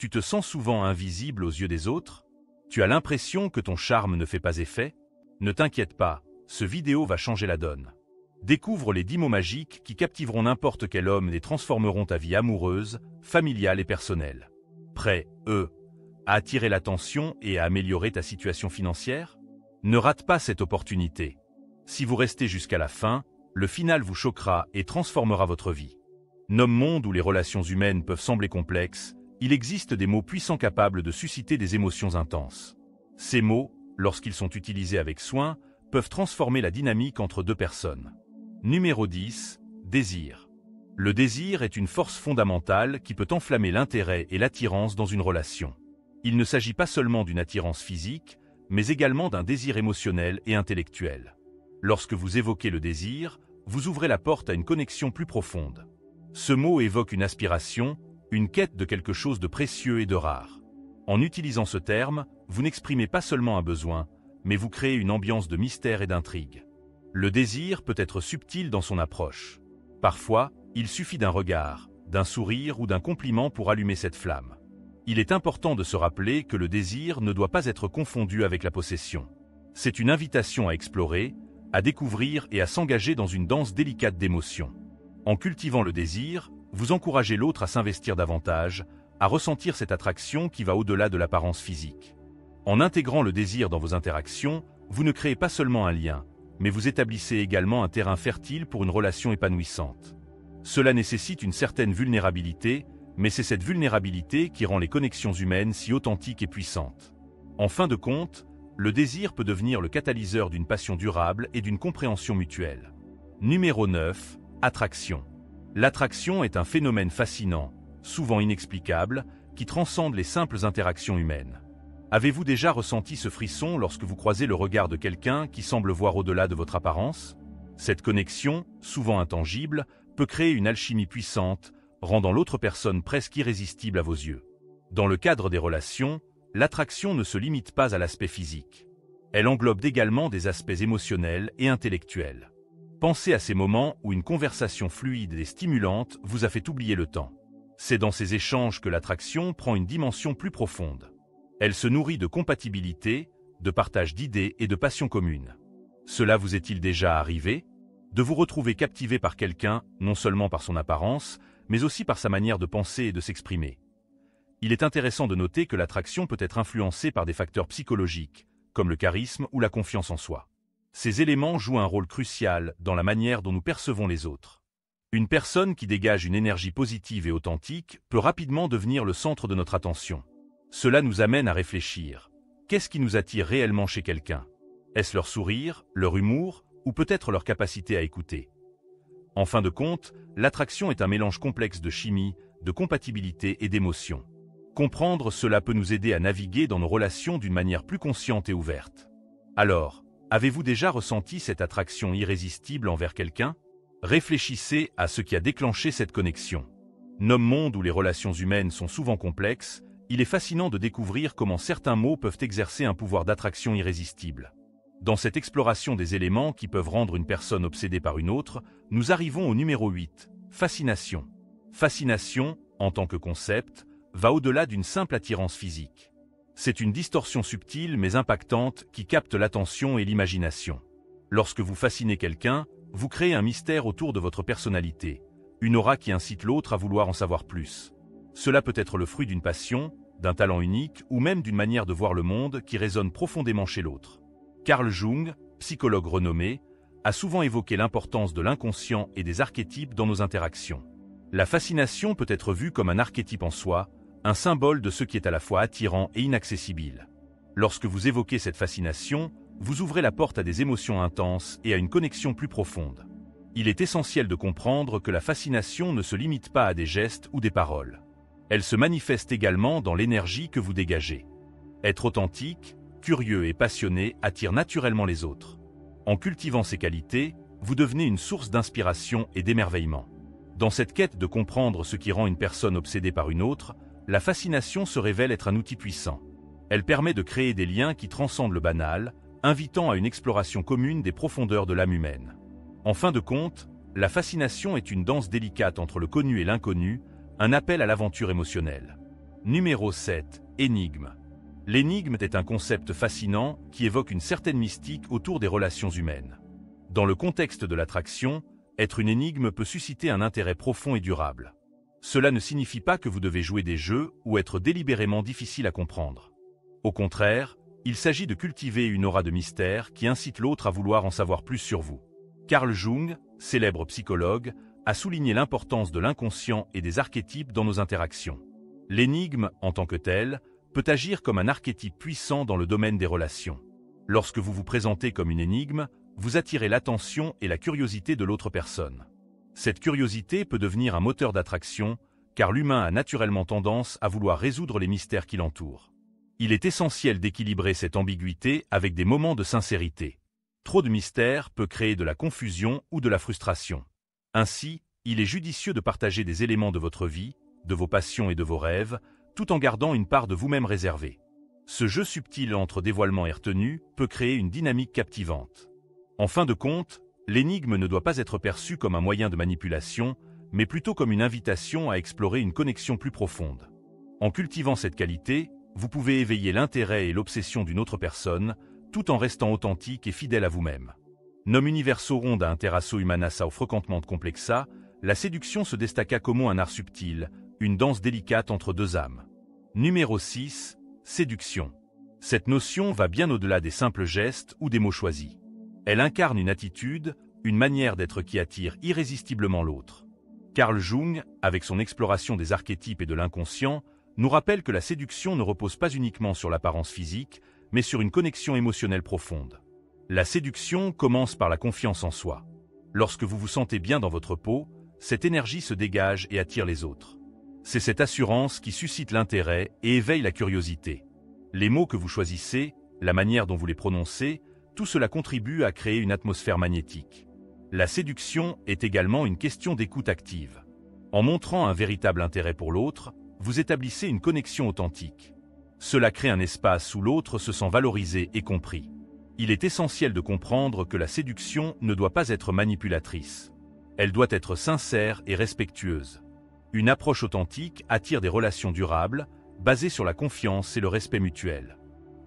Tu te sens souvent invisible aux yeux des autres? Tu as l'impression que ton charme ne fait pas effet? Ne t'inquiète pas, ce vidéo va changer la donne. Découvre les 10 mots magiques qui captiveront n'importe quel homme et transformeront ta vie amoureuse, familiale et personnelle. Prêt, à attirer l'attention et à améliorer ta situation financière? Ne rate pas cette opportunité. Si vous restez jusqu'à la fin, le final vous choquera et transformera votre vie. Nomme monde où les relations humaines peuvent sembler complexes, il existe des mots puissants capables de susciter des émotions intenses. Ces mots, lorsqu'ils sont utilisés avec soin, peuvent transformer la dynamique entre deux personnes. Numéro 10, désir. Le désir est une force fondamentale qui peut enflammer l'intérêt et l'attirance dans une relation. Il ne s'agit pas seulement d'une attirance physique, mais également d'un désir émotionnel et intellectuel. Lorsque vous évoquez le désir, vous ouvrez la porte à une connexion plus profonde. Ce mot évoque une aspiration, une quête de quelque chose de précieux et de rare. En utilisant ce terme, vous n'exprimez pas seulement un besoin, mais vous créez une ambiance de mystère et d'intrigue. Le désir peut être subtil dans son approche. Parfois, il suffit d'un regard, d'un sourire ou d'un compliment pour allumer cette flamme. Il est important de se rappeler que le désir ne doit pas être confondu avec la possession. C'est une invitation à explorer, à découvrir et à s'engager dans une danse délicate d'émotions. En cultivant le désir, vous encouragez l'autre à s'investir davantage, à ressentir cette attraction qui va au-delà de l'apparence physique. En intégrant le désir dans vos interactions, vous ne créez pas seulement un lien, mais vous établissez également un terrain fertile pour une relation épanouissante. Cela nécessite une certaine vulnérabilité, mais c'est cette vulnérabilité qui rend les connexions humaines si authentiques et puissantes. En fin de compte, le désir peut devenir le catalyseur d'une passion durable et d'une compréhension mutuelle. Numéro 9, attraction. L'attraction est un phénomène fascinant, souvent inexplicable, qui transcende les simples interactions humaines. Avez-vous déjà ressenti ce frisson lorsque vous croisez le regard de quelqu'un qui semble voir au-delà de votre apparence? Cette connexion, souvent intangible, peut créer une alchimie puissante, rendant l'autre personne presque irrésistible à vos yeux. Dans le cadre des relations, l'attraction ne se limite pas à l'aspect physique. Elle englobe également des aspects émotionnels et intellectuels. Pensez à ces moments où une conversation fluide et stimulante vous a fait oublier le temps. C'est dans ces échanges que l'attraction prend une dimension plus profonde. Elle se nourrit de compatibilité, de partage d'idées et de passions communes. Cela vous est-il déjà arrivé? De vous retrouver captivé par quelqu'un, non seulement par son apparence, mais aussi par sa manière de penser et de s'exprimer. Il est intéressant de noter que l'attraction peut être influencée par des facteurs psychologiques, comme le charisme ou la confiance en soi. Ces éléments jouent un rôle crucial dans la manière dont nous percevons les autres. Une personne qui dégage une énergie positive et authentique peut rapidement devenir le centre de notre attention. Cela nous amène à réfléchir. Qu'est-ce qui nous attire réellement chez quelqu'un? Est-ce leur sourire, leur humour, ou peut-être leur capacité à écouter? En fin de compte, l'attraction est un mélange complexe de chimie, de compatibilité et d'émotions. Comprendre cela peut nous aider à naviguer dans nos relations d'une manière plus consciente et ouverte. Alors, avez-vous déjà ressenti cette attraction irrésistible envers quelqu'un? Réfléchissez à ce qui a déclenché cette connexion. Nomme monde où les relations humaines sont souvent complexes, il est fascinant de découvrir comment certains mots peuvent exercer un pouvoir d'attraction irrésistible. Dans cette exploration des éléments qui peuvent rendre une personne obsédée par une autre, nous arrivons au numéro 8, fascination. Fascination, en tant que concept, va au-delà d'une simple attirance physique. C'est une distorsion subtile mais impactante qui capte l'attention et l'imagination. Lorsque vous fascinez quelqu'un, vous créez un mystère autour de votre personnalité, une aura qui incite l'autre à vouloir en savoir plus. Cela peut être le fruit d'une passion, d'un talent unique ou même d'une manière de voir le monde qui résonne profondément chez l'autre. Carl Jung, psychologue renommé, a souvent évoqué l'importance de l'inconscient et des archétypes dans nos interactions. La fascination peut être vue comme un archétype en soi, un symbole de ce qui est à la fois attirant et inaccessible. Lorsque vous évoquez cette fascination, vous ouvrez la porte à des émotions intenses et à une connexion plus profonde. Il est essentiel de comprendre que la fascination ne se limite pas à des gestes ou des paroles. Elle se manifeste également dans l'énergie que vous dégagez. Être authentique, curieux et passionné attire naturellement les autres. En cultivant ces qualités, vous devenez une source d'inspiration et d'émerveillement. Dans cette quête de comprendre ce qui rend une personne obsédée par une autre, la fascination se révèle être un outil puissant. Elle permet de créer des liens qui transcendent le banal, invitant à une exploration commune des profondeurs de l'âme humaine. En fin de compte, la fascination est une danse délicate entre le connu et l'inconnu, un appel à l'aventure émotionnelle. Numéro 7. Énigme. L'énigme est un concept fascinant qui évoque une certaine mystique autour des relations humaines. Dans le contexte de l'attraction, être une énigme peut susciter un intérêt profond et durable. Cela ne signifie pas que vous devez jouer des jeux ou être délibérément difficile à comprendre. Au contraire, il s'agit de cultiver une aura de mystère qui incite l'autre à vouloir en savoir plus sur vous. Carl Jung, célèbre psychologue, a souligné l'importance de l'inconscient et des archétypes dans nos interactions. L'énigme, en tant que telle, peut agir comme un archétype puissant dans le domaine des relations. Lorsque vous vous présentez comme une énigme, vous attirez l'attention et la curiosité de l'autre personne. Cette curiosité peut devenir un moteur d'attraction, car l'humain a naturellement tendance à vouloir résoudre les mystères qui l'entourent. Il est essentiel d'équilibrer cette ambiguïté avec des moments de sincérité. Trop de mystère peut créer de la confusion ou de la frustration. Ainsi, il est judicieux de partager des éléments de votre vie, de vos passions et de vos rêves, tout en gardant une part de vous-même réservée. Ce jeu subtil entre dévoilement et retenue peut créer une dynamique captivante. En fin de compte, l'énigme ne doit pas être perçue comme un moyen de manipulation, mais plutôt comme une invitation à explorer une connexion plus profonde. En cultivant cette qualité, vous pouvez éveiller l'intérêt et l'obsession d'une autre personne, tout en restant authentique et fidèle à vous-même. Nom universo ronda interasso humanasa frequentement complexa, la séduction se destaqua como un art subtil, une danse délicate entre deux âmes. Numéro 6. Séduction. Cette notion va bien au-delà des simples gestes ou des mots choisis. Elle incarne une attitude, une manière d'être qui attire irrésistiblement l'autre. Carl Jung, avec son exploration des archétypes et de l'inconscient, nous rappelle que la séduction ne repose pas uniquement sur l'apparence physique, mais sur une connexion émotionnelle profonde. La séduction commence par la confiance en soi. Lorsque vous vous sentez bien dans votre peau, cette énergie se dégage et attire les autres. C'est cette assurance qui suscite l'intérêt et éveille la curiosité. Les mots que vous choisissez, la manière dont vous les prononcez, tout cela contribue à créer une atmosphère magnétique. La séduction est également une question d'écoute active. En montrant un véritable intérêt pour l'autre, vous établissez une connexion authentique. Cela crée un espace où l'autre se sent valorisé et compris. Il est essentiel de comprendre que la séduction ne doit pas être manipulatrice. Elle doit être sincère et respectueuse. Une approche authentique attire des relations durables, basées sur la confiance et le respect mutuel.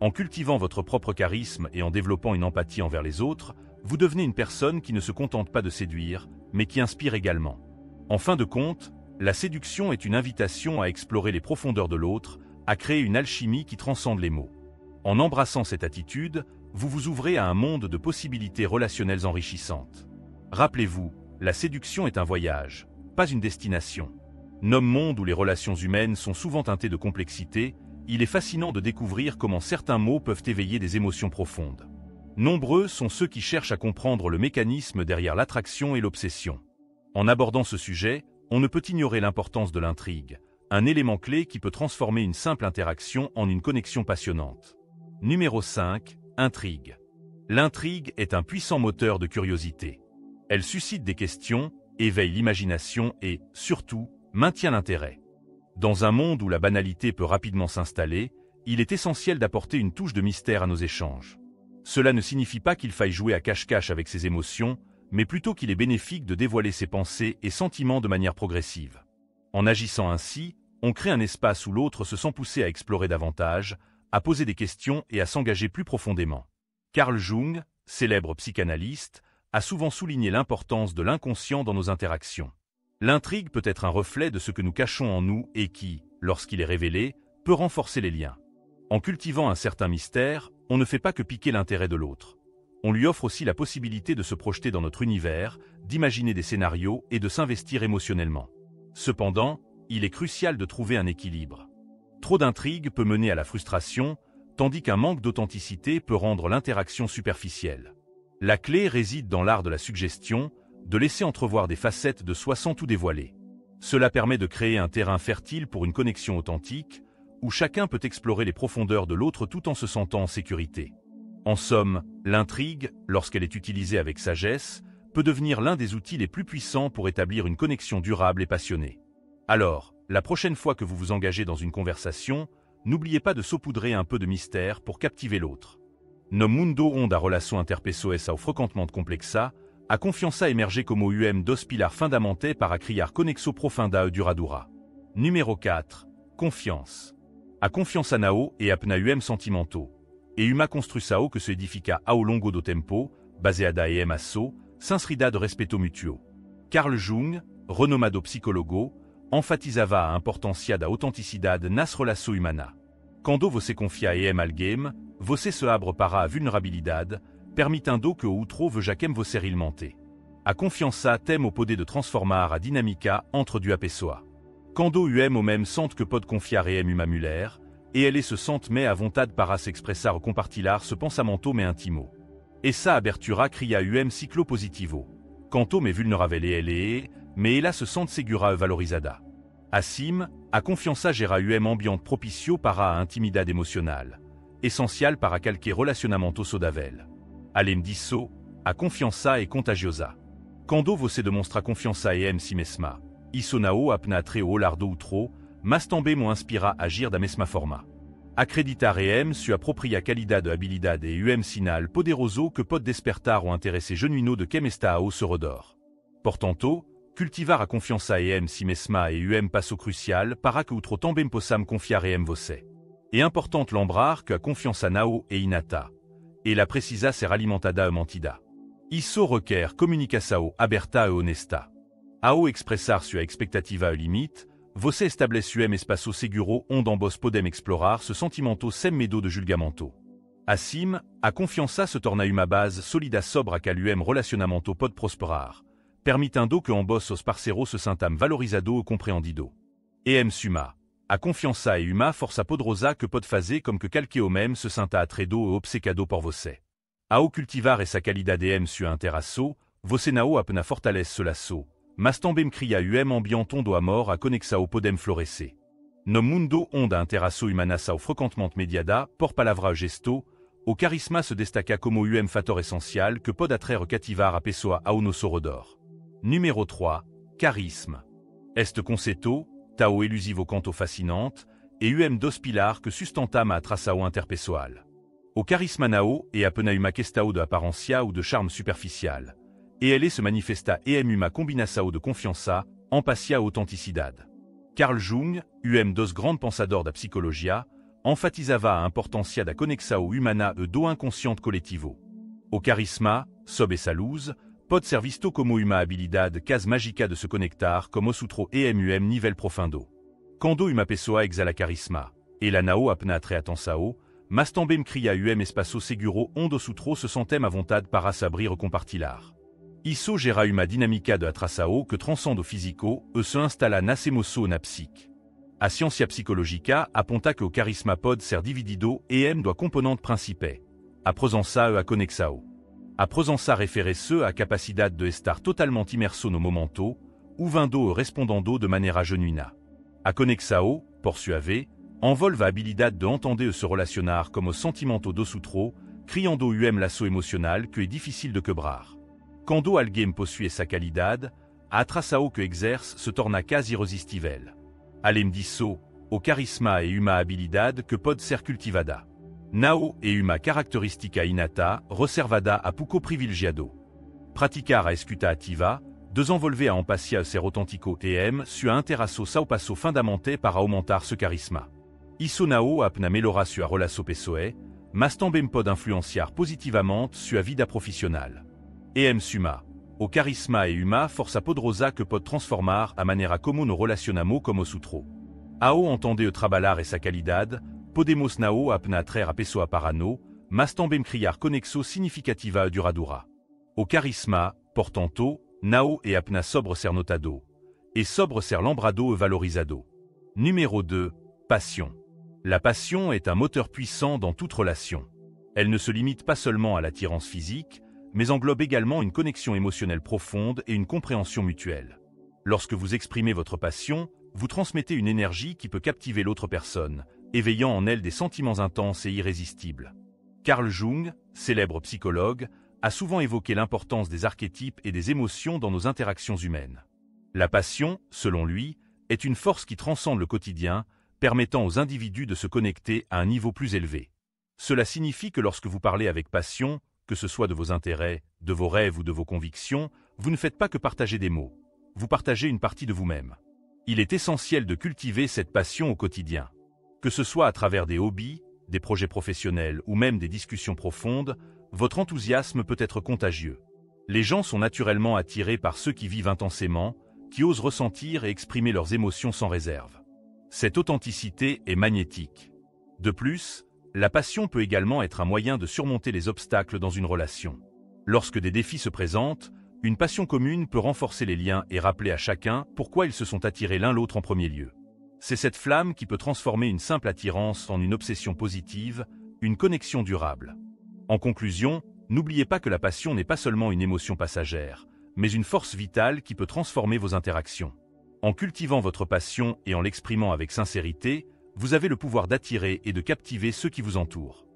En cultivant votre propre charisme et en développant une empathie envers les autres, vous devenez une personne qui ne se contente pas de séduire, mais qui inspire également. En fin de compte, la séduction est une invitation à explorer les profondeurs de l'autre, à créer une alchimie qui transcende les mots. En embrassant cette attitude, vous vous ouvrez à un monde de possibilités relationnelles enrichissantes. Rappelez-vous, la séduction est un voyage, pas une destination. Nomme monde où les relations humaines sont souvent teintées de complexité, il est fascinant de découvrir comment certains mots peuvent éveiller des émotions profondes. Nombreux sont ceux qui cherchent à comprendre le mécanisme derrière l'attraction et l'obsession. En abordant ce sujet, on ne peut ignorer l'importance de l'intrigue, un élément clé qui peut transformer une simple interaction en une connexion passionnante. Numéro 5. Intrigue. L'intrigue est un puissant moteur de curiosité. Elle suscite des questions, éveille l'imagination et, surtout, maintient l'intérêt. Dans un monde où la banalité peut rapidement s'installer, il est essentiel d'apporter une touche de mystère à nos échanges. Cela ne signifie pas qu'il faille jouer à cache-cache avec ses émotions, mais plutôt qu'il est bénéfique de dévoiler ses pensées et sentiments de manière progressive. En agissant ainsi, on crée un espace où l'autre se sent poussé à explorer davantage, à poser des questions et à s'engager plus profondément. Carl Jung, célèbre psychanalyste, a souvent souligné l'importance de l'inconscient dans nos interactions. L'intrigue peut être un reflet de ce que nous cachons en nous et qui, lorsqu'il est révélé, peut renforcer les liens. En cultivant un certain mystère, on ne fait pas que piquer l'intérêt de l'autre. On lui offre aussi la possibilité de se projeter dans notre univers, d'imaginer des scénarios et de s'investir émotionnellement. Cependant, il est crucial de trouver un équilibre. Trop d'intrigue peut mener à la frustration, tandis qu'un manque d'authenticité peut rendre l'interaction superficielle. La clé réside dans l'art de la suggestion, de laisser entrevoir des facettes de soi sans tout dévoiler. Cela permet de créer un terrain fertile pour une connexion authentique, où chacun peut explorer les profondeurs de l'autre tout en se sentant en sécurité. En somme, l'intrigue, lorsqu'elle est utilisée avec sagesse, peut devenir l'un des outils les plus puissants pour établir une connexion durable et passionnée. Alors, la prochaine fois que vous vous engagez dans une conversation, n'oubliez pas de saupoudrer un peu de mystère pour captiver l'autre. Nom mundo onde a relação interpessoas ao frequentemente complexa, a confiança emerger como dos pilar fundamentais para criar conexo profunda e duradoura. Numéro 4. Confiance. A confiança nao e apna sentimentaux. Et uma construção que se edifica ao longo do tempo, baseada em asso, s'insrida de respeto mutuo. Carl Jung, renomado psicólogo, enfatizava a importância da autenticidade nas relações humanas. Quando você confia em alguém, você se abre para a vulnerabilidade, permitindo que o outro veja quem você realmente. A confiança tem o poder de transformar a dinâmica entre duas pessoas. Quando o même sente que pode confiar em uma mulher, e ele se sente mais à vontade para se expressar ou compartilhar ce pensamento mais intimo. Essa abertura cria ciclo positivo. Quando me vulnerável ele mais ela se sente segura e valorizada. Assim, a confiança gera ambiente propicio para a intimidade emocional, essencial para qualquer relacionamento saudável. Além disso, a confiança é contagiosa. Quando você demonstra confiança em si mesma, isso não apenas atrai o olhar do outro, mas também me inspira a agir da mesma forma. Acreditar em sua própria qualidade e habilidade é sinal poderoso que pode despertar o interesse genuíno de quem está ao seu redor. Portanto, cultivar a confiança em si mesma é passo crucial para que outro também possam confiar em você. É importante lembrar que a confiança não é inata. Ela precisa ser alimentada e mantida. Isso requer comunicação aberta e honesta. Ao expressar sua expectativa e limite, você estabelece espaço seguro onde ambos podem explorar ce sentimento sem medo de julgamento. Assim, a confiança se torna uma base sólida sobre a qual relacionamento pode prosperar, permitindo que ambos os parceiros se sintam valorizados e compreendidos. E suma, a confiança é uma força poderosa que pode fazer com que qualquer homem se sinta atraído e obcecado por você. Ao cultivar essa qualidade em sua interação, você não apenas fortalece ce laço, mas também cria ambiente onde o amor a conexão podem florescer. No mundo onde a interação humana é frequentemente mediada por palavras e gestos, o carisma se destaca como fator essencial que pode atrair e cativar a pessoa ao nosso redor. Número 3. Carisma. Este conceito, tão elusivo quanto fascinante, é dos pilares que sustentam a atração interpessoal. O carisma não é apenas uma questão de aparência ou de charme superficial, e ele se manifesta em uma combinação de confiança, empatia e autenticidade. Carl Jung, dos grandes pensadores da psicologia, enfatizava a importância da conexão humana e do inconsciente coletivo. O carisma, sob essa luz, pode ser visto como uma habilidade quase mágica de se conectar como os outros nível profundo. Quando uma pessoa exala carisma, ela não apenas atrai atenção, mas também cria espaço seguro onde os outros se sentem à vontade para se abrir e compartilhar. Isso gera uma dinâmica de atração que transcende o físico e se instala nas emoções na psique. A ciência psicológica aponta que o carisma pode ser dividido em duas componentes principais, a presença e a conexão. A presença refere-se à capacidade de estar totalement imerso no momento, ouvindo e respondendo de maneira genuína. A conexão, por sua vez, envolve a habilidade de entender e se relacionar como sentimento dos outros, criando laço emocional que é difícil de quebrar. Quando alguém possui essa qualidade, a atração que exerce se torna quase irresistível. Além disso, o carisma é uma habilidade que pode ser cultivada. Não é uma característica inata reservada a pouco privilegiado. Praticar a escuta ativa, desenvolver a empatia e ser autêntico sua interação são passo fundamental para aumentar ce carisma. Isso não apenas melhora sua relação pessoal, mas também pode influenciar positivamente sua vida profissional. E suma, o carisma é uma força poderosa que pode transformar a maneira como nos relacionamos com os outros. Ao entender e trabalhar essa qualidade, podemos não apenas atrair a pessoa para nós, mas também criar conexão significativa e duradoura. O carisma, portanto, não é apenas sobre ser notado, é sobre ser lembrado e valorizado. Numéro 2. Passion. La passion est un moteur puissant dans toute relation. Elle ne se limite pas seulement à l'attirance physique, mais englobe également une connexion émotionnelle profonde et une compréhension mutuelle. Lorsque vous exprimez votre passion, vous transmettez une énergie qui peut captiver l'autre personne, éveillant en elle des sentiments intenses et irrésistibles. Carl Jung, célèbre psychologue, a souvent évoqué l'importance des archétypes et des émotions dans nos interactions humaines. La passion, selon lui, est une force qui transcende le quotidien, permettant aux individus de se connecter à un niveau plus élevé. Cela signifie que lorsque vous parlez avec passion, que ce soit de vos intérêts, de vos rêves ou de vos convictions, vous ne faites pas que partager des mots. Vous partagez une partie de vous-même. Il est essentiel de cultiver cette passion au quotidien. Que ce soit à travers des hobbies, des projets professionnels ou même des discussions profondes, votre enthousiasme peut être contagieux. Les gens sont naturellement attirés par ceux qui vivent intensément, qui osent ressentir et exprimer leurs émotions sans réserve. Cette authenticité est magnétique. De plus, la passion peut également être un moyen de surmonter les obstacles dans une relation. Lorsque des défis se présentent, une passion commune peut renforcer les liens et rappeler à chacun pourquoi ils se sont attirés l'un l'autre en premier lieu. C'est cette flamme qui peut transformer une simple attirance en une obsession positive, une connexion durable. En conclusion, n'oubliez pas que la passion n'est pas seulement une émotion passagère, mais une force vitale qui peut transformer vos interactions. En cultivant votre passion et en l'exprimant avec sincérité, vous avez le pouvoir d'attirer et de captiver ceux qui vous entourent.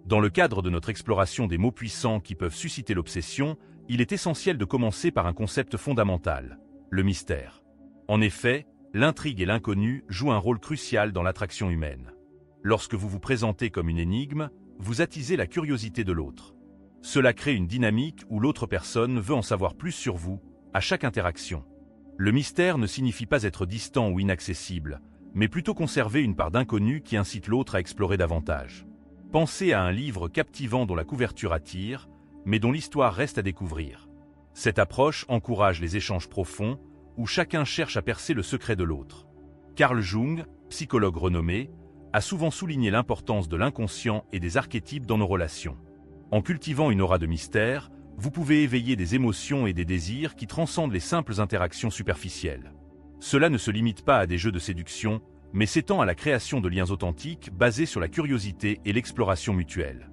Dans le cadre de notre exploration des mots puissants qui peuvent susciter l'obsession, il est essentiel de commencer par un concept fondamental, le mystère. En effet, l'intrigue et l'inconnu jouent un rôle crucial dans l'attraction humaine. Lorsque vous vous présentez comme une énigme, vous attisez la curiosité de l'autre. Cela crée une dynamique où l'autre personne veut en savoir plus sur vous, à chaque interaction. Le mystère ne signifie pas être distant ou inaccessible, mais plutôt conserver une part d'inconnu qui incite l'autre à explorer davantage. Pensez à un livre captivant dont la couverture attire, mais dont l'histoire reste à découvrir. Cette approche encourage les échanges profonds, où chacun cherche à percer le secret de l'autre. Carl Jung, psychologue renommé, a souvent souligné l'importance de l'inconscient et des archétypes dans nos relations. En cultivant une aura de mystère, vous pouvez éveiller des émotions et des désirs qui transcendent les simples interactions superficielles. Cela ne se limite pas à des jeux de séduction, mais s'étend à la création de liens authentiques basés sur la curiosité et l'exploration mutuelle.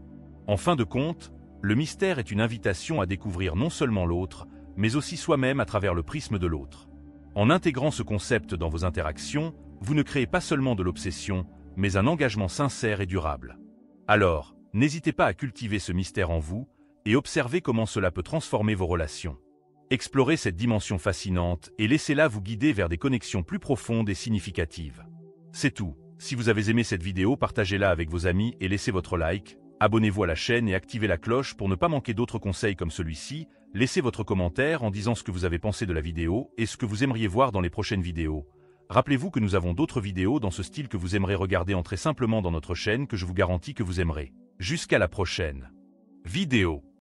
En fin de compte, le mystère est une invitation à découvrir non seulement l'autre, mais aussi soi-même à travers le prisme de l'autre. En intégrant ce concept dans vos interactions, vous ne créez pas seulement de l'obsession, mais un engagement sincère et durable. Alors, n'hésitez pas à cultiver ce mystère en vous et observez comment cela peut transformer vos relations. Explorez cette dimension fascinante et laissez-la vous guider vers des connexions plus profondes et significatives. C'est tout. Si vous avez aimé cette vidéo, partagez-la avec vos amis et laissez votre like. Abonnez-vous à la chaîne et activez la cloche pour ne pas manquer d'autres conseils comme celui-ci. Laissez votre commentaire en disant ce que vous avez pensé de la vidéo et ce que vous aimeriez voir dans les prochaines vidéos. Rappelez-vous que nous avons d'autres vidéos dans ce style que vous aimerez regarder. Entrez simplement dans notre chaîne que je vous garantis que vous aimerez. Jusqu'à la prochaine vidéo.